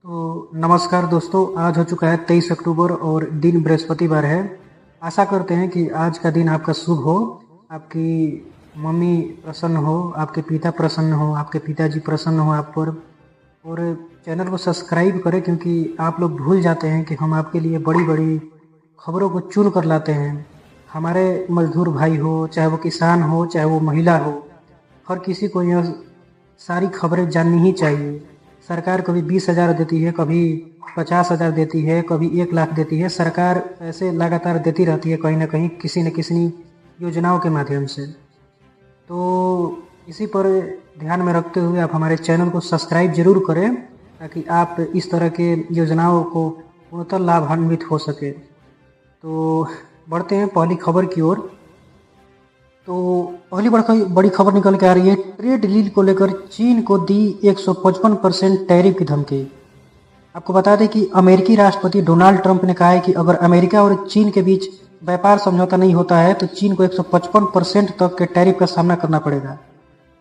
तो नमस्कार दोस्तों, आज हो चुका है 23 अक्टूबर और दिन बृहस्पतिवार है। आशा करते हैं कि आज का दिन आपका शुभ हो, आपकी मम्मी प्रसन्न हो, आपके पिता प्रसन्न हो, आपके पिताजी प्रसन्न हो आप पर। और चैनल को सब्सक्राइब करें क्योंकि आप लोग भूल जाते हैं कि हम आपके लिए बड़ी बड़ी खबरों को चुन कर लाते हैं। हमारे मजदूर भाई हो, चाहे वो किसान हो, चाहे वो महिला हो, हर किसी को यह सारी खबरें जाननी ही चाहिए। सरकार कभी 20,000 देती है, कभी 50,000 देती है, कभी 1 लाख देती है। सरकार पैसे लगातार देती रहती है कहीं ना कहीं, किसी न किसी योजनाओं के माध्यम से। तो इसी पर ध्यान में रखते हुए आप हमारे चैनल को सब्सक्राइब जरूर करें ताकि आप इस तरह के योजनाओं को पूर्णतः लाभान्वित हो सके। तो बढ़ते हैं पहली खबर की ओर। तो पहली बड़ी खबर निकल के आ रही है, ट्रेड डील को लेकर चीन को दी 155% टैरिफ की धमकी। आपको बता दें कि अमेरिकी राष्ट्रपति डोनाल्ड ट्रंप ने कहा है कि अगर अमेरिका और चीन के बीच व्यापार समझौता नहीं होता है तो चीन को 155% तक के टैरिफ का सामना करना पड़ेगा।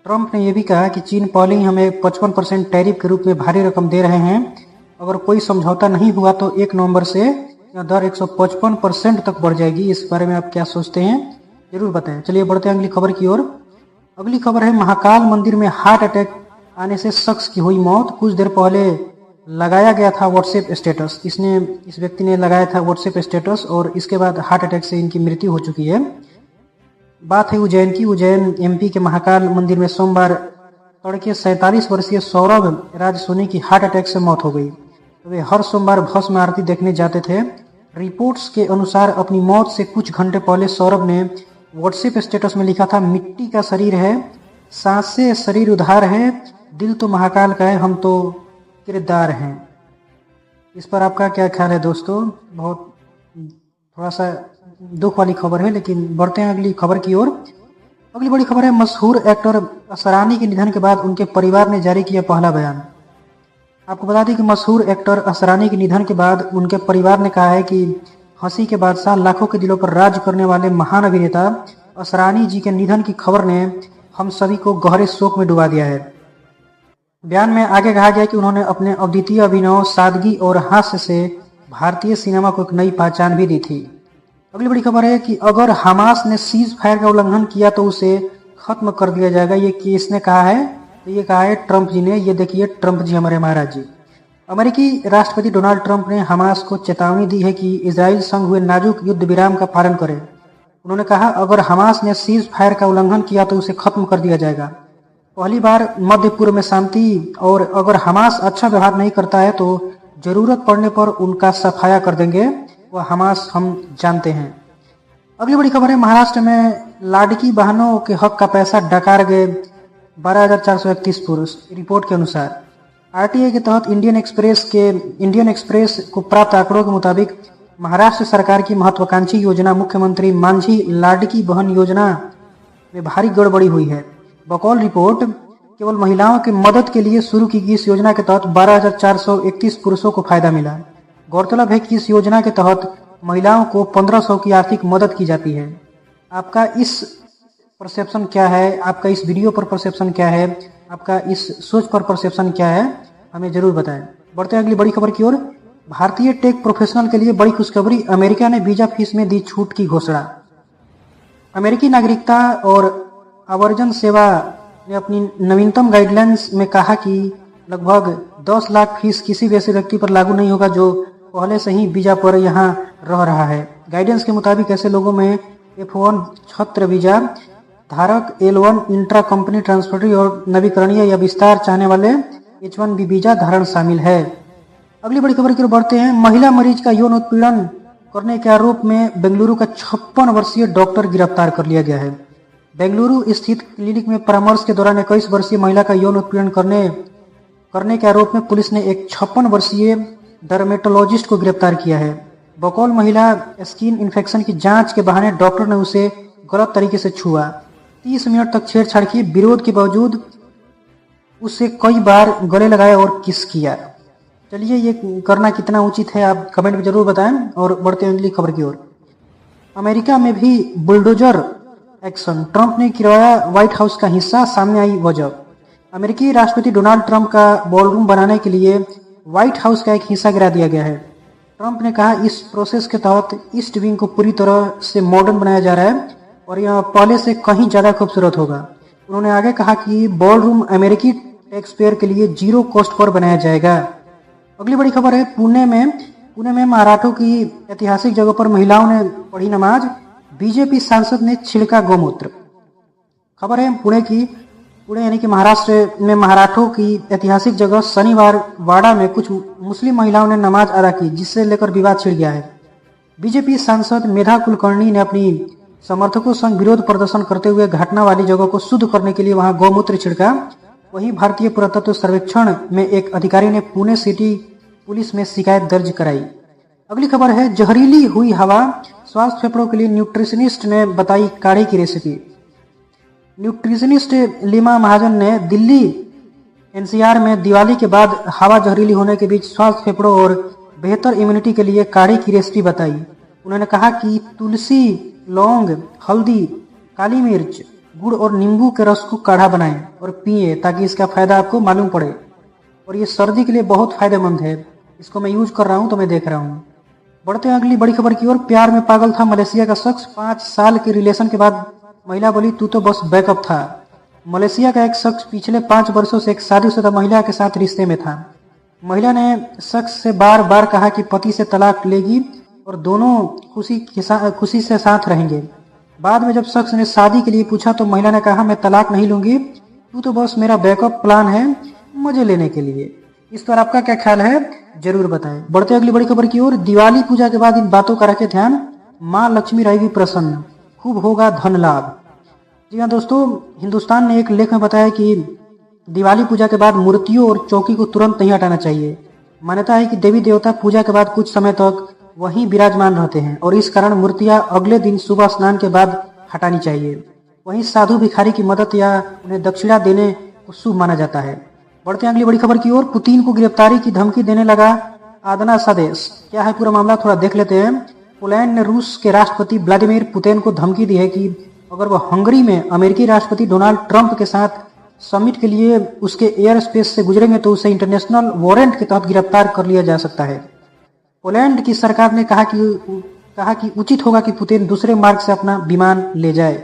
ट्रंप ने यह भी कहा कि चीन पहले ही हमें 55% टैरिफ के रूप में भारी रकम दे रहे हैं। अगर कोई समझौता नहीं हुआ तो 1 नवंबर से यह दर 155% तक बढ़ जाएगी। इस बारे में आप क्या सोचते हैं, जरूर बताएं। चलिए बढ़ते हैं अगली खबर की ओर। अगली खबर है, महाकाल मंदिर में हार्ट अटैक आने से शख्स की हुई मौत। कुछ देर पहले लगाया गया था व्हाट्सएप स्टेटस, इस व्यक्ति ने लगाया था व्हाट्सएप स्टेटस और इसके बाद हार्ट अटैक से इनकी मृत्यु हो चुकी है। बात है उज्जैन की। उज्जैन एमपी के महाकाल मंदिर में सोमवार तड़के 47 वर्षीय सौरभ राज सोनी की हार्ट अटैक से मौत हो गई। वे हर सोमवार भस्म आरती देखने जाते थे। रिपोर्ट्स के अनुसार अपनी मौत से कुछ घंटे पहले सौरभ ने व्हाट्सएप स्टेटस में लिखा था, मिट्टी का शरीर है, सांसें शरीर उधार है, दिल तो महाकाल का है, हम तो किरदार हैं। इस पर आपका क्या ख्याल है दोस्तों? बहुत थोड़ा सा दुख वाली खबर है, लेकिन बढ़ते हैं अगली खबर की ओर। अगली बड़ी खबर है, मशहूर एक्टर असरानी के निधन के बाद उनके परिवार ने जारी किया पहला बयान। आपको बता दें कि मशहूर एक्टर असरानी के निधन के बाद उनके परिवार ने कहा है कि हंसी के बादशाह, लाखों के दिलों पर राज करने वाले महान अभिनेता असरानी जी के निधन की खबर ने हम सभी को गहरे शोक में डुबा दिया है। बयान में आगे कहा गया कि उन्होंने अपने अद्वितीय अभिनव, सादगी और हास्य से भारतीय सिनेमा को एक नई पहचान भी दी थी। अगली बड़ी खबर है कि अगर हमास ने सीज फायर का उल्लंघन किया तो उसे खत्म कर दिया जाएगा। ये किसने कहा है? तो ये कहा है ट्रंप जी ने। ये देखिए ट्रंप जी, हमारे महाराज जी। अमेरिकी राष्ट्रपति डोनाल्ड ट्रंप ने हमास को चेतावनी दी है कि इजराइल संग हुए नाजुक युद्ध विराम का पालन करे। उन्होंने कहा, अगर हमास ने सीज फायर का उल्लंघन किया तो उसे खत्म कर दिया जाएगा। पहली बार मध्य पूर्व में शांति, और अगर हमास अच्छा व्यवहार नहीं करता है तो जरूरत पड़ने पर उनका सफाया कर देंगे। वह हमास हम जानते हैं। अगली बड़ी खबर है, महाराष्ट्र में लाड़की बहनों के हक का पैसा डकार गए 12,431 पुरुष। रिपोर्ट के अनुसार आरटीआई के तहत इंडियन एक्सप्रेस को प्राप्त आंकड़ों के मुताबिक महाराष्ट्र सरकार की महत्वाकांक्षी योजना मुख्यमंत्री मांझी लाड़की बहन योजना में भारी गड़बड़ी हुई है। बकौल रिपोर्ट, केवल महिलाओं की मदद के लिए शुरू की गई इस योजना के तहत 12,431 पुरुषों को फायदा मिला। गौरतलब है कि इस योजना के तहत महिलाओं को 1,500 की आर्थिक मदद की जाती है। आपका इस परसेप्शन क्या है? आपका इस वीडियो पर परसेप्शन क्या है? आपका इस सोच पर परसेप्शन क्या है? हमें जरूर बताएं। बढ़ते हैं अगली बड़ी खबर की ओर। भारतीय टेक प्रोफेशनल के लिए बड़ी खुशखबरी, अमेरिका ने वीजा फीस में दी छूट की घोषणा। अमेरिकी नागरिकता और आवर्जन सेवा ने अपनी नवीनतम गाइडलाइंस में कहा कि लगभग 10 लाख फीस किसी भी ऐसे व्यक्ति पर लागू नहीं होगा जो पहले से ही वीजा पर यहाँ रह रहा है। गाइडेंस के मुताबिक ऐसे लोगों में F1 छात्र वीजा धारक, L1 इंट्रा कंपनी ट्रांसफर और नवीकरणीय या विस्तार चाहने वाले H1B वीजा धारण शामिल है। अगली बड़ी खबर की ओर बढ़ते हैं। महिला मरीज का यौन उत्पीड़न करने के आरोप में बेंगलुरु का 56 वर्षीय डॉक्टर गिरफ्तार कर लिया गया है। बेंगलुरु स्थित क्लिनिक में परामर्श के दौरान 21 वर्षीय महिला का यौन उत्पीड़न करने के आरोप में पुलिस ने एक 56 वर्षीय डर्मेटोलॉजिस्ट को गिरफ्तार किया है। बकौल महिला स्किन इन्फेक्शन की जांच के बहाने डॉक्टर ने उसे गलत तरीके से छुआ, 30 मिनट तक छेड़छाड़ की। विरोध के बावजूद उसे कई बार गले लगाया और किस किया। चलिए ये करना कितना उचित है आप कमेंट में जरूर बताएं। और बढ़ते हैं अगली खबर की ओर। अमेरिका में भी बुलडोजर एक्शन, ट्रंप ने गिरवाया व्हाइट हाउस का हिस्सा, सामने आई वजह। अमेरिकी राष्ट्रपति डोनाल्ड ट्रंप का बॉलरूम बनाने के लिए व्हाइट हाउस का एक हिस्सा गिरा दिया गया है। ट्रंप ने कहा इस प्रोसेस के तहत ईस्ट विंग को पूरी तरह से मॉडर्न बनाया जा रहा है और यह पहले से कहीं ज़्यादा खूबसूरत होगा। उन्होंने आगे कहा कि बॉल रूम अमेरिकी टैक्स पेयर के लिए 0 कॉस्ट पर बनाया जाएगा। अगली बड़ी खबर है पुणे में मराठों की ऐतिहासिक जगह पर महिलाओं ने पढ़ी नमाज, बीजेपी सांसद ने छिड़का गौमूत्र। खबर है पुणे यानी कि महाराष्ट्र में मराठों की ऐतिहासिक जगह शनिवार वाड़ा में कुछ मुस्लिम महिलाओं ने नमाज अदा की, जिससे लेकर विवाद छिड़ गया है। बीजेपी सांसद मेधा कुलकर्णी ने अपनी समर्थकों संग विरोध प्रदर्शन करते हुए घटना वाली जगह को शुद्ध करने के लिए वहां गौमूत्र छिड़का। वहीं भारतीय पुरातत्व सर्वेक्षण में एक अधिकारी ने पुणे सिटी पुलिस में शिकायत दर्ज कराई। अगली खबर है जहरीली हुई हवा, स्वास्थ्य फेफड़ों के लिए न्यूट्रिशनिस्ट ने बताई काढ़े की रेसिपी। न्यूट्रिशनिस्ट लीमा महाजन ने दिल्ली एनसीआर में दिवाली के बाद हवा जहरीली होने के बीच स्वास्थ्य फेफड़ों और बेहतर इम्यूनिटी के लिए काढ़े की रेसिपी बताई। उन्होंने कहा कि तुलसी, लौंग, हल्दी, काली मिर्च, गुड़ और नींबू के रस को काढ़ा बनाएं और पिए ताकि इसका फायदा आपको मालूम पड़े। और ये सर्दी के लिए बहुत फायदेमंद है। इसको मैं यूज कर रहा हूँ तो मैं देख रहा हूँ। बढ़ते हैं अगली बड़ी खबर की ओर। प्यार में पागल था मलेशिया का शख्स, 5 साल के रिलेशन के बाद महिला बोली तू तो बस बैकअप था। मलेशिया का एक शख्स पिछले 5 वर्षों से एक शादीशुदा महिला के साथ रिश्ते में था। महिला ने शख्स से बार बार कहा कि पति से तलाक लेगी और दोनों खुशी से साथ रहेंगे। बाद में जब शख्स ने शादी के लिए पूछा तो महिला ने कहा मैं तलाक नहीं लूंगी, तू तो बस मेरा बैकअप प्लान है मजे लेने के लिए। इस पर आपका क्या ख्याल है जरूर बताएं। बढ़ते अगली बड़ी खबर की ओर। दिवाली पूजा के बाद इन बातों का रखें ध्यान, मां लक्ष्मी रहेगी प्रसन्न, खूब होगा धन लाभ। जी हाँ दोस्तों, हिंदुस्तान ने एक लेख में बताया कि दिवाली पूजा के बाद मूर्तियों और चौकी को तुरंत नहीं हटाना चाहिए। मान्यता है कि देवी देवता पूजा के बाद कुछ समय तक वहीं विराजमान रहते हैं और इस कारण मूर्तियां अगले दिन सुबह स्नान के बाद हटानी चाहिए। वहीं साधु भिखारी की मदद या उन्हें दक्षिणा देने को शुभ माना जाता है। बढ़ते हैं अगली बड़ी खबर की ओर। पुतिन को गिरफ्तारी की धमकी देने लगा आदना सादेश। क्या है पूरा मामला, थोड़ा देख लेते हैं। पोलैंड ने रूस के राष्ट्रपति व्लादिमीर पुतिन को धमकी दी है कि अगर वह हंगरी में अमेरिकी राष्ट्रपति डोनाल्ड ट्रंप के साथ समिट के लिए उसके एयर स्पेस से गुजरेंगे तो उसे इंटरनेशनल वारंट के तहत गिरफ्तार कर लिया जा सकता है। पोलैंड की सरकार ने कहा कि उचित होगा कि पुतिन दूसरे मार्ग से अपना विमान ले जाए।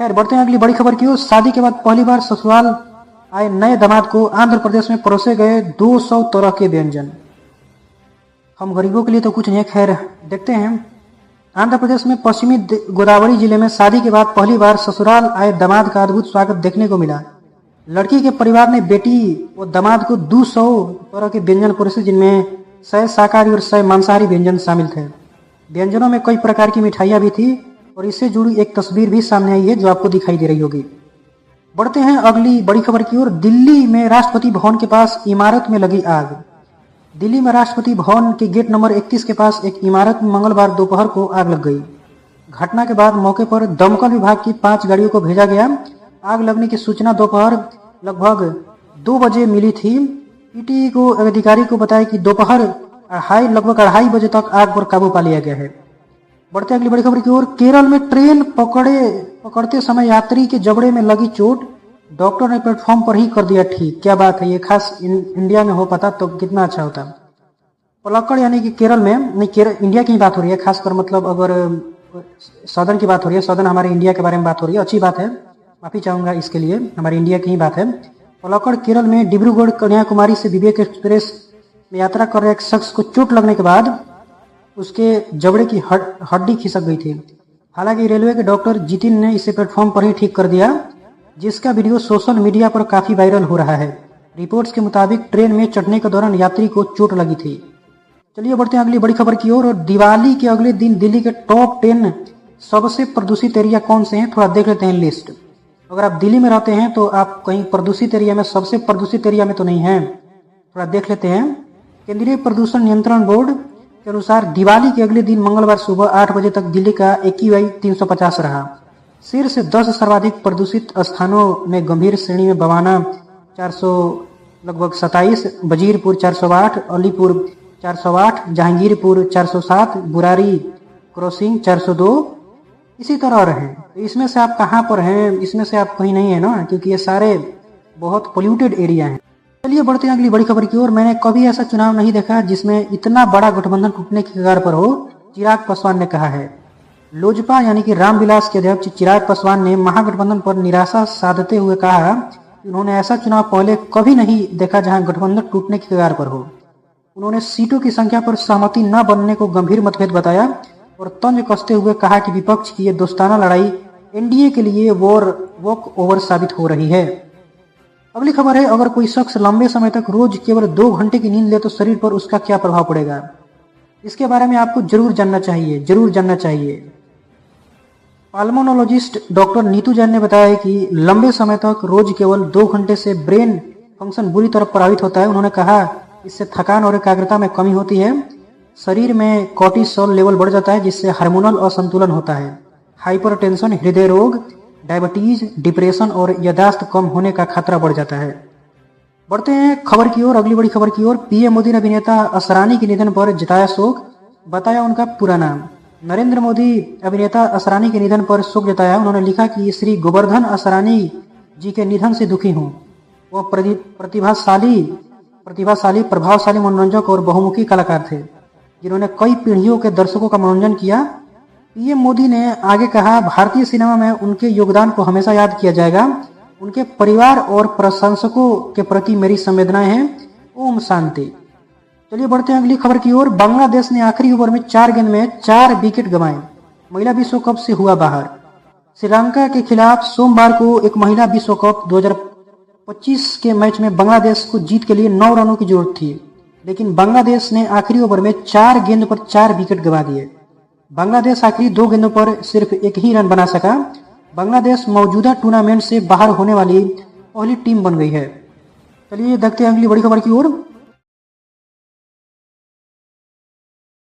खैर, बढ़ते हैं अगली बड़ी खबर की ओर। शादी के बाद पहली बार ससुराल आए नए दामाद को आंध्र प्रदेश में परोसे गए 200 तरह के व्यंजन। हम गरीबों के लिए तो कुछ नहीं, खैर देखते हैं। आंध्र प्रदेश में पश्चिमी गोदावरी जिले में शादी के बाद पहली बार ससुराल आए दामाद का अद्भुत स्वागत देखने को मिला। लड़की के परिवार ने बेटी व दामाद को 200 तरह के व्यंजन परोसे, जिनमें 100 शाकाहारी और 100 मांसाहारी व्यंजन शामिल थे। व्यंजनों में कई प्रकार की मिठाइयाँ भी थी और इससे जुड़ी एक तस्वीर भी सामने आई है जो आपको दिखाई दे रही होगी। बढ़ते हैं अगली बड़ी खबर की ओर। दिल्ली में राष्ट्रपति भवन के पास इमारत में लगी आग। दिल्ली में राष्ट्रपति भवन के गेट नंबर 31 के पास एक इमारत में मंगलवार दोपहर को आग लग गई। घटना के बाद मौके पर दमकल विभाग की 5 गाड़ियों को भेजा गया। आग लगने की सूचना दोपहर लगभग 2 बजे मिली थी। पीटी को अधिकारी को बताया कि दोपहर लगभग 2:30 बजे तक आग पर काबू पा लिया गया है। बढ़ते अगली बड़ी खबर की ओर। केरल में ट्रेन पकड़ते समय यात्री के जबड़े में लगी चोट, डॉक्टर ने प्लेटफॉर्म पर ही कर दिया ठीक। क्या बात है, ये खास इंडिया में हो पाता तो कितना अच्छा होता। पलक्कड़ यानी कि केरल में नहीं, इंडिया की ही बात हो रही है, खासकर मतलब अगर सदन की बात हो रही है, सदन हमारे इंडिया के बारे में बात हो रही है, अच्छी बात है, माफी चाहूंगा इसके लिए, हमारी इंडिया की ही बात है। पलक्कड़ केरल में डिब्रूगढ़ कन्याकुमारी से विवेक एक्सप्रेस में यात्रा कर रहे एक शख्स को चोट लगने के बाद उसके जबड़े की हड्डी खिसक गई थी। हालांकि रेलवे के डॉक्टर जितिन ने इसे प्लेटफॉर्म पर ही ठीक कर दिया, जिसका वीडियो सोशल मीडिया पर काफी वायरल हो रहा है। रिपोर्ट्स के मुताबिक ट्रेन में चढ़ने के दौरान यात्री को चोट लगी थी। चलिए बढ़ते हैं अगली बड़ी खबर की ओर। दिवाली के अगले दिन दिल्ली के टॉप 10 सबसे प्रदूषित एरिया कौन से हैं, थोड़ा देख लेते हैं लिस्ट। अगर आप दिल्ली में रहते हैं तो आप कहीं प्रदूषित एरिया में, सबसे प्रदूषित एरिया में तो नहीं है, थोड़ा देख लेते हैं। केंद्रीय प्रदूषण नियंत्रण बोर्ड के अनुसार दिवाली के अगले दिन मंगलवार सुबह 8 बजे तक दिल्ली का AQI 350 रहा। शीर्ष 10 सर्वाधिक प्रदूषित स्थानों में गंभीर श्रेणी में बवाना 427, वजीरपुर 408, अलीपुर 408, जहांगीरपुर 407, बुरारी क्रॉसिंग 402, इसी तरह रहे। तो इसमें से आप कहाँ पर हैं? इसमें से आप कहीं नहीं है ना, क्योंकि ये सारे बहुत पोल्यूटेड एरिया हैं। चलिए बढ़ते हैं अगली बड़ी खबर की ओर। मैंने कभी ऐसा चुनाव नहीं देखा जिसमें इतना बड़ा गठबंधन टूटने की कगार पर हो, चिराग पासवान ने कहा है। लोजपा यानी कि रामविलास के अध्यक्ष चिराग पासवान ने महागठबंधन पर निराशा साधते हुए कहा कि उन्होंने ऐसा चुनाव पहले कभी नहीं देखा जहां गठबंधन टूटने की कगार पर हो। उन्होंने सीटों की संख्या पर सहमति न बनने को गंभीर मतभेद बताया और तंज कसते हुए कहा कि विपक्ष की ये दोस्ताना लड़ाई एनडीए के लिए वॉक ओवर साबित हो रही है। अगली खबर है, अगर कोई शख्स लंबे समय तक रोज केवल 2 घंटे की नींद ले तो शरीर पर उसका क्या प्रभाव पड़ेगा। इसके बारे में आपको जरूर जानना चाहिए। पाल्मोनोलॉजिस्ट डॉक्टर नीतू जैन ने बताया कि लंबे समय तक रोज केवल 2 घंटे से ब्रेन फंक्शन बुरी तरह प्रभावित होता है। उन्होंने कहा इससे थकान और एकाग्रता में कमी होती है, शरीर में कॉर्टिसोल लेवल बढ़ जाता है जिससे हार्मोनल असंतुलन होता है। हाइपरटेंशन, हृदय रोग, डायबिटीज, डिप्रेशन और याददाश्त कम होने का खतरा बढ़ जाता है। बढ़ते हैं खबर की ओर, अगली बड़ी खबर की ओर। पीएम मोदी ने अभिनेता असरानी के निधन पर जताया शोक, बताया उनका पूरा नाम। नरेंद्र मोदी अभिनेता असरानी के निधन पर शोक जताया। उन्होंने लिखा कि श्री गोवर्धन असरानी जी के निधन से दुखी हूँ। वह प्रतिभाशाली, प्रभावशाली मनोरंजक और बहुमुखी कलाकार थे जिन्होंने कई पीढ़ियों के दर्शकों का मनोरंजन किया। पीएम मोदी ने आगे कहा, भारतीय सिनेमा में उनके योगदान को हमेशा याद किया जाएगा। उनके परिवार और प्रशंसकों के प्रति मेरी संवेदनाएं हैं। ओम शांति। चलिए बढ़ते हैं अगली खबर की ओर। बांग्लादेश ने आखिरी ओवर में 4 गेंद में 4 विकेट गंवाए, महिला विश्व कप से हुआ बाहर। श्रीलंका के खिलाफ सोमवार को एक महिला विश्व कप 2025 के मैच में बांग्लादेश को जीत के लिए 9 रनों की जरूरत थी, लेकिन बांग्लादेश ने आखिरी ओवर में 4 गेंद पर 4 विकेट गंवा दिए। बांग्लादेश आखिरी 2 गेंदों पर सिर्फ 1 ही रन बना सका। बांग्लादेश मौजूदा टूर्नामेंट से बाहर होने वाली पहली टीम बन गई है। चलिए देखते हैं अगली बड़ी खबर की ओर।